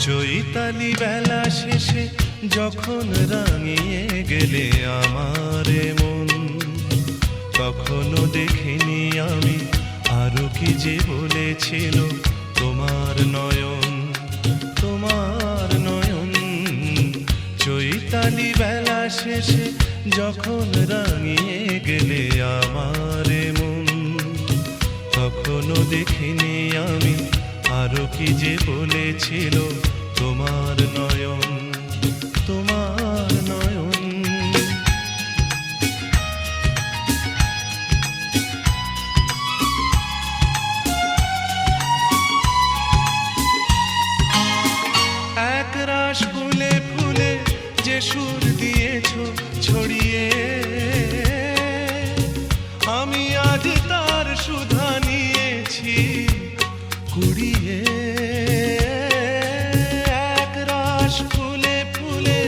চৈতালি বেলা শেষে যখন রাঙিয়ে গেলে আমার মন, তখনও দেখিনি আমি আরো কি যে বলেছিল তোমার নয়ন, তোমার নয়ন। চৈতালি বেলা শেষে যখন রাঙিয়ে গেলে আমার মন, তখনও দেখিনি আমি আরো কি যে বলেছিল তোমার নয়ন, তোমার নয়ন। একরাশ ফুলে ফুলে যে সুর দিয়েছ ছড়িয়ে, আমি আজ তার সুধা নিয়েছি কুড়িয়ে। একরাশ ফুলে ফুলে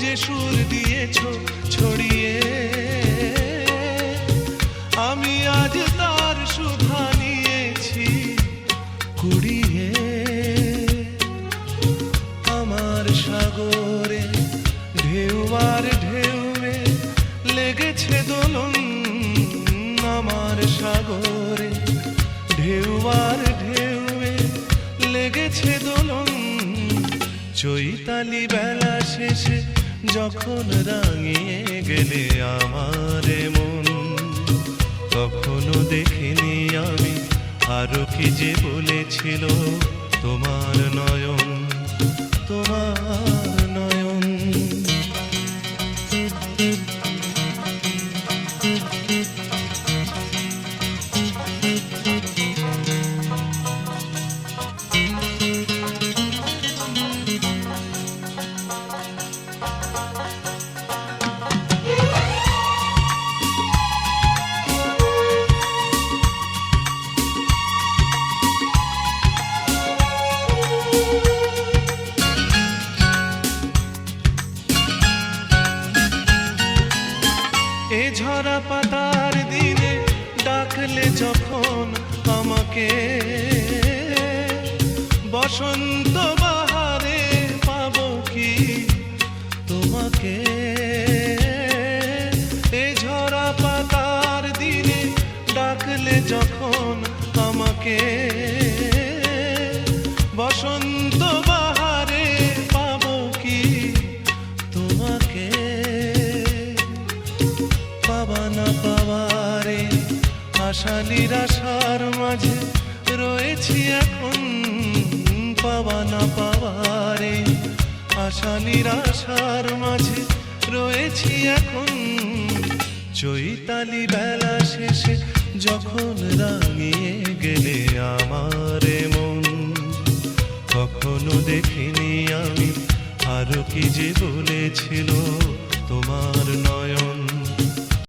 যে সুর দিয়েছ ছড়িয়ে, আমি আজ তার সুধা নিয়েছি কুড়িয়ে। আমার সাগরে ঢেউ আর ঢেউয়ে লেগেছে দোলন, আমার সাগরে ঢেউ আর ঢেউয়ে লেগেছে দোলন। চৈতালি বেলা শেষে যখন রাঙিয়ে গেলে আমার মন, তখনও দেখিনি আমি আরো কি যে বলেছিল তোমার নয়ন, তোমার নয়ন। এ ঝরা পাতার দিনে ডাকলে যখন আমাকে, বসন্ত বাহারে পাবো কি তোমাকে। এ ঝরা পাতার দিনে ডাকলে যখন আমাকে, বসন্ত বাহারে পাবো কি তোমাকে। পাবা না পাওয়ারে আশা নিরাশার মাঝে রয়েছি এখন, পাবা না পাওয়ারে আশা নিরাশার মাঝে রয়েছি এখন। চৈতালি বেলা শেষে যখন রাঙিয়ে গেলে আমার মন, কখনো দেখিনি আমি আরো কি যে বলেছিল তোমার